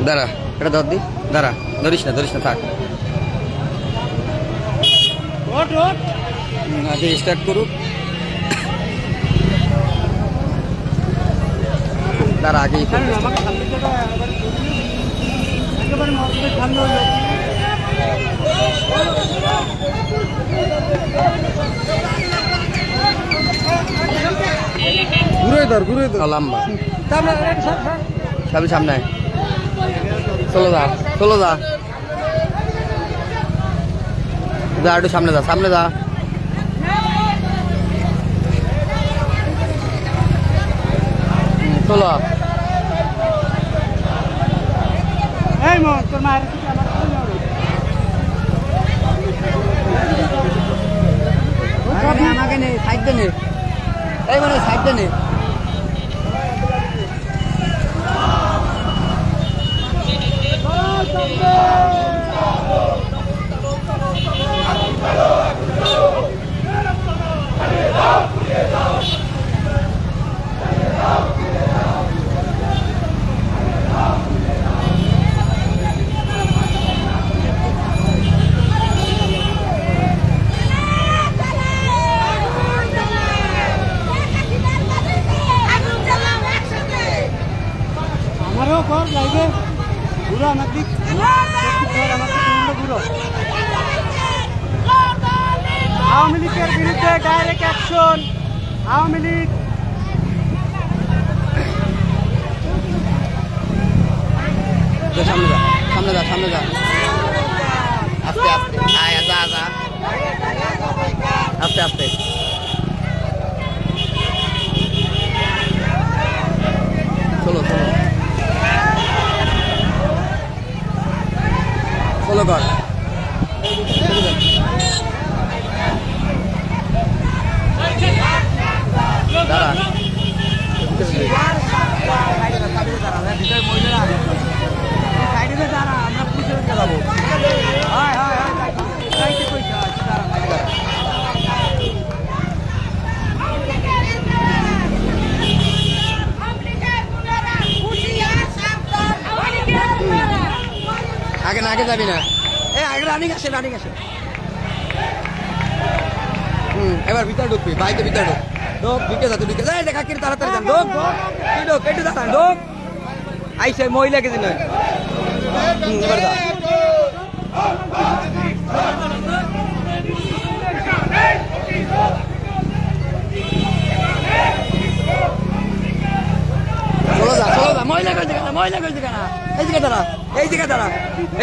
দাঁড়া, এটা ধর দি, দাঁড়া, ধরিস না থাক। আগে স্টার্ট করুক, দাঁড়া আগেই ঘুরে ধর লম্বা সামনে চলো যা একটু সামনে যা চলো আমাকে নে সাইড দে নে, এই মানে সাইড দে নে। আমারও কর লাইভে ঘুরো আমার দিক ঘুরো। আওয়ামী লীগের বিরুদ্ধে ডাইরেক্ট অ্যাকশন। আওয়ামী লীগ সামনে যা আস্তে আস্তে চলো কর দাঁড়া আমরা পুষে চালাবো। আগে যাবি না, আগে রানিং আসে। এবার ভিতরে ঢুকবি, বাইকে ভিতরে ঢুক ঢুকে যা দেখা কি তাড়াতাড়ি ঢোক একটু দাঁড়ান ঢোক আইসে মহিলা কেজি নয়। এবার যা চলো যা মহিলা করছে কেনা এই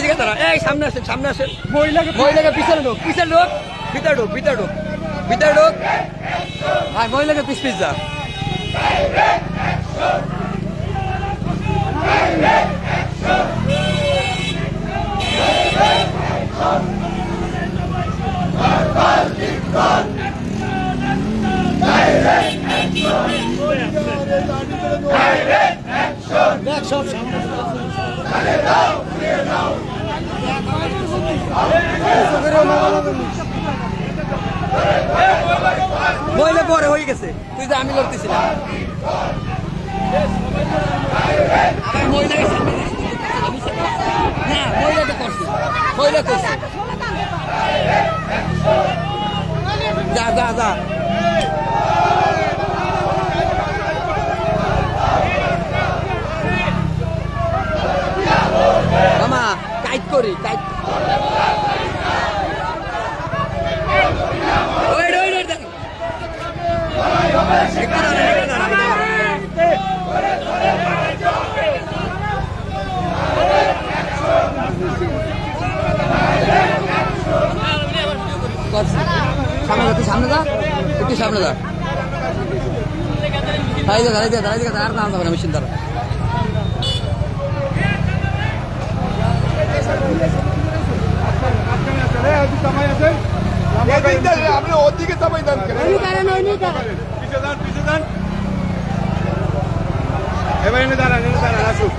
জায়গা দাঁড়া এই সামনে আসেন মহিলাকে পিছনে ঢোক ভিতরে ঢোক ভাই মহিলাকে পিস যা মহিলা পরে হয়ে গেছে, তুই যে আমি লড়তেছিলাম মহিলাকে করছি যা মামা টাইট করি সামনে যা একটু সামনে যা দাঁড়াই আর না হবে না মেশিন দ্বারা আপনি ওদিকে চাপাই দেন পিছিয়ে যান এবার এনে দাঁড়ান আসুক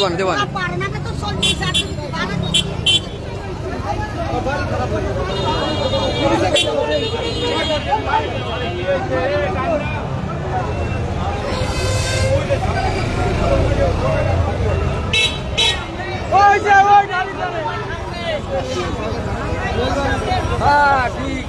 দেবন দেবন হ্যাঁ ঠিক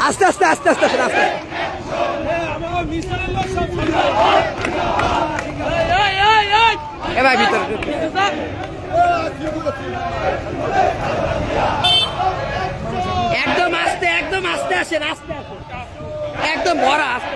আস্তে আস্তে আস্তে আস্তে আস্তে আস্তে এ ভাই ভিতরে একদম আস্তে আসেন আস্তে একদম ভরা আস্তে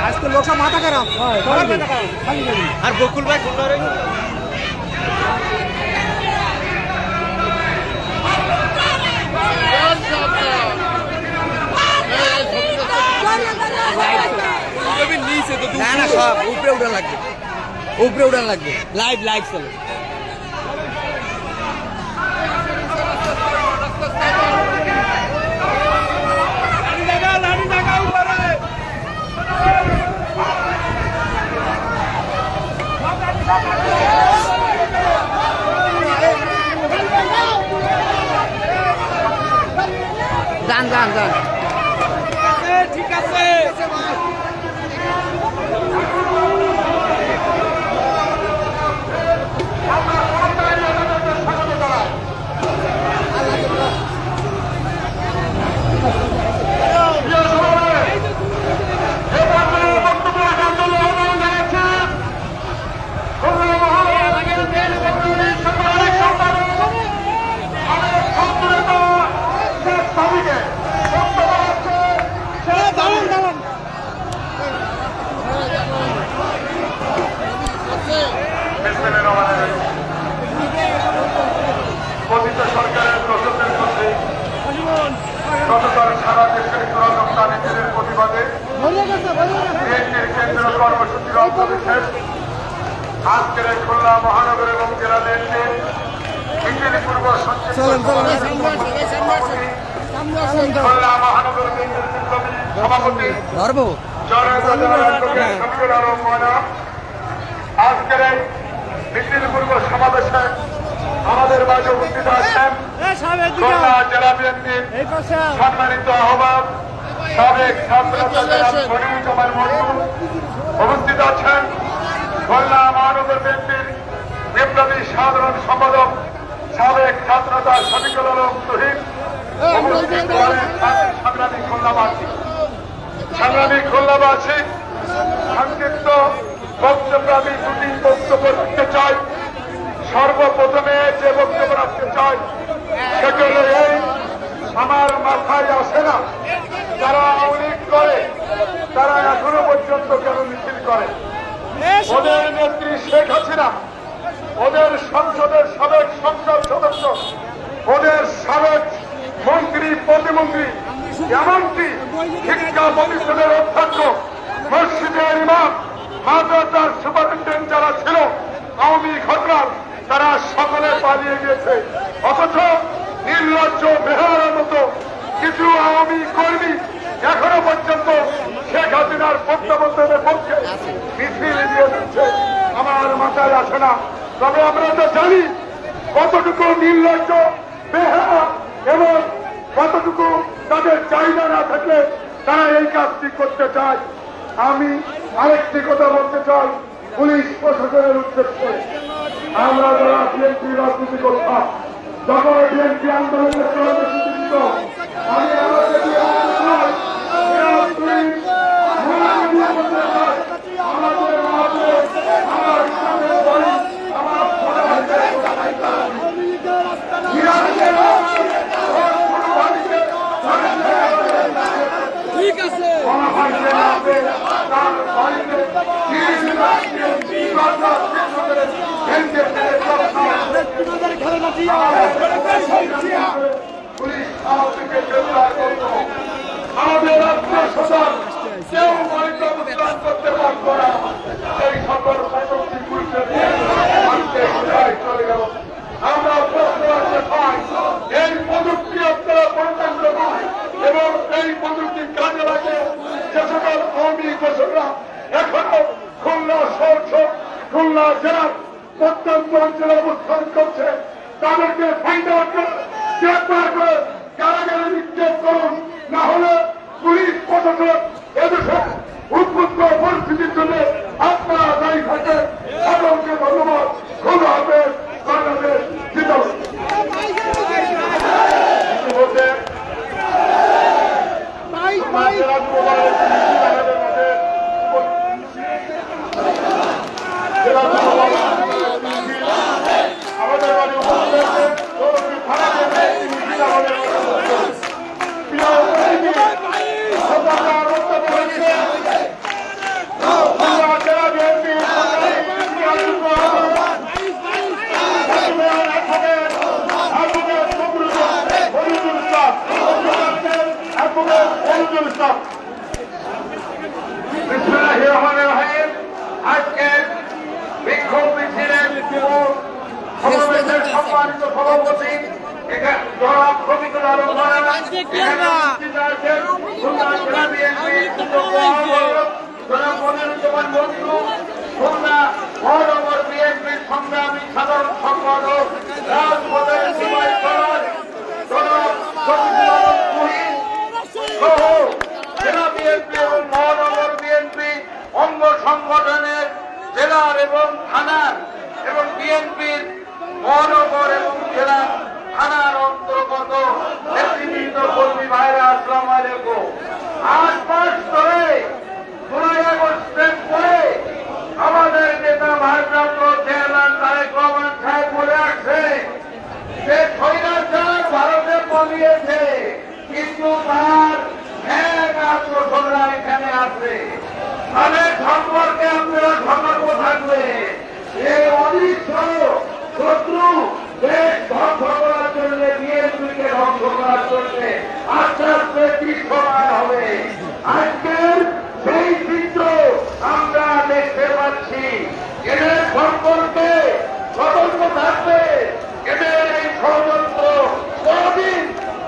আজকে লোক সব মাথা খারাপ আর বকুল ভাই না না সব উপরে উঠান লাগবে লাইভ লাইভ চলে যান যান যান ঠিক আছে সরকারের প্রশাসনের মধ্যে গতকাল সারা দেশের চূড়ান্ত নীতির প্রতিবাদে বিএনপির কেন্দ্রীয় কর্মসূচির অন্তর্ভুক্ত আজকের খুলনা মহানগর এবং জেলা নেতৃত্বে বিজেপি পূর্ব খুলনা মহানগর সভাপতি আজকের এই মিছিল পূর্ব সমাবেশে আমাদের মাঝে উপস্থিত আছেন খুলনা জেলা বিএনপির সম্মানিত আহ্বায়ক সাবেক ছাত্রনেতা জনাব মনিরুজ্জামান মন্টু, উপস্থিত আছেন খুলনা মহানগর বিএনপির বিপ্লবী সাধারণ সম্পাদক সাবেক ছাত্রনেতা শফিকুল আলম তুহিন, উপস্থিত সংগ্রামী খুলনাবাসী। সংক্ষিপ্ত বক্তব্য আমি দুটি বক্তব্য রাখতে চাই। সর্বপ্রথমে যে বক্তব্য রাখতে চাই সেটা হল এই, আমার মাথায় আসে না যারা আওয়ামী লীগ করে তারা এখনো পর্যন্ত কেন মিছিল করে। ওদের নেত্রী শেখ হাসিনা, ওদের সংসদের সাবেক সংসদ সদস্য, ওদের সাবেক মন্ত্রী প্রতিমন্ত্রী, এমনকি শিক্ষা প্রতিষ্ঠানের অধ্যক্ষ, মসজিদের ইমাম, মাদ্রাসার সুপারিনটেন্ডেন্ট যারা ছিল আওয়ামী ঘটনার, তারা সকলে পালিয়ে গেছে। অথচ নির্লজ্জ বেহারার মতো কিছু আওয়ামী কর্মী এখনো পর্যন্ত শেখ হাসিনার প্রত্যাবর্তনের পক্ষে মিছিল দিয়ে দিচ্ছে। আমার মাথায় আসে না। তবে আমরা তো জানি কতটুকু নির্লজ্জ বেহারা এবং কতটুকু তাদের চাহিদা না থাকলে তারা এই কাজটি করতে চায়। আমি আরেকটি কথা বলতে চাই পুলিশ প্রশাসনের উদ্দেশ্যে। আমরা যারা বিএনপি রাজনীতি করতাম, যখন বিএনপি আন্দোলনের কর্মসূচি দিত, আমি ঠিক আছে পুলিশ আমাদেরকে গ্রেফতার করত, আমাদের আত্মীয়-স্বজন কেউ বাড়িতে অবস্থান করতে পারত না। এই সকল প্রযুক্তি পুলিশের চলে গেল। আমরা প্রশ্ন রাখতে চাই, এই প্রযুক্তি আপনারা পরিচালনা করুন এবং এই প্রযুক্তি কাজে লাগে যে সকল আওয়ামী ঘোষকরা এখনো খুলনা শহর, খুলনা জেলার প্রত্যন্ত অঞ্চলে অবস্থান করছে, তাদেরকে ফাইন্ড আউট করে গ্রেফতার করে কারাগারে নিক্ষেপ করুন। না হলে পুলিশ প্রশাসন এদেশে উদ্বুদ্ধ পরিস্থিতির জন্য আপনারা দায়ী থাকেন। সকলকে ধন্যবাদ। খোলা হাফেজ। বাংলাদেশ জিন্দাবাদ। আজকের বিক্ষোভ মিছিলের সমাবেশের সম্মানিত সভাপতি জনাব শফিকুল আলম জনাব মনিরুজ্জামান মন্টু, খুলনা মহানগর বিএনপির সংগ্রামী সাধারণ সম্পাদক রাজপথের সিপাহী জনাব শফিকুল আলম তুহিন সহ জেলা বিএনপি এবং মহানগর বিএনপি অঙ্গ সংগঠনের জেলার এবং থানার এবং বিএনপির মহানগর এবং জেলার থানার অন্তর্গত নেতৃবৃন্দ কর্মী ভাইরা, আসসালামু আলাইকুম। 8 মাস ধরে 15 আগস্টের পরে আমাদের নেতা ভারপ্রাপ্ত চেয়ারম্যান তারেক রহমান সাহেব বলে আসছে যে স্বৈরাচার ভারতে পালিয়েছে, কিন্তু তার আত্মসরা এখানে আছে। তাদের সম্পর্কে আপনারা সতর্ক থাকবে। এই অদৃশ্য শত্রু দেশ ধ্বংস করার জন্য, বিএনপিকে ধ্বংস করার জন্য আস্তে আস্তে দৃশ্যমান হবে। আজকের সেই চিত্র আমরা দেখতে পাচ্ছি। এদের সম্পর্কে সতর্ক থাকবে। এদের এই ষড়যন্ত্র কোনদিন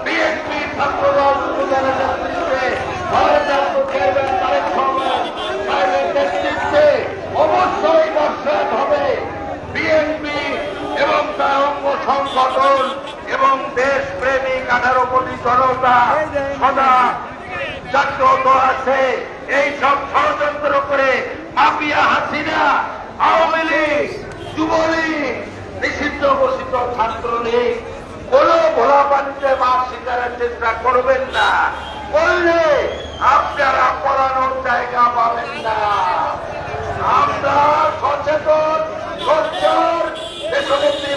বিএনপি ছাত্রদল যুবদলের নেতৃত্বে ভারপ্রাপ্ত চেয়ারম্যান তারেক রহমান সাহেবের নেতৃত্বে অবশ্যই বর্ষার সংগঠন এবং দেশপ্রেমিক 18 কোটি জনতা সদা জাগ্রত আছে। এই সব ষড়যন্ত্র করে মাফিয়া হাসিনা, আওয়ামী লীগ, যুবলীগ, নিষিদ্ধ ঘোষিত ছাত্রলীগ কোন ভোলা পানিতে মাছ শিকারের চেষ্টা করবেন না। করলে আপনারা পড়ানোর জায়গা পাবেন না। আমরা সচেতন, সোচ্চার দেশনেত্রী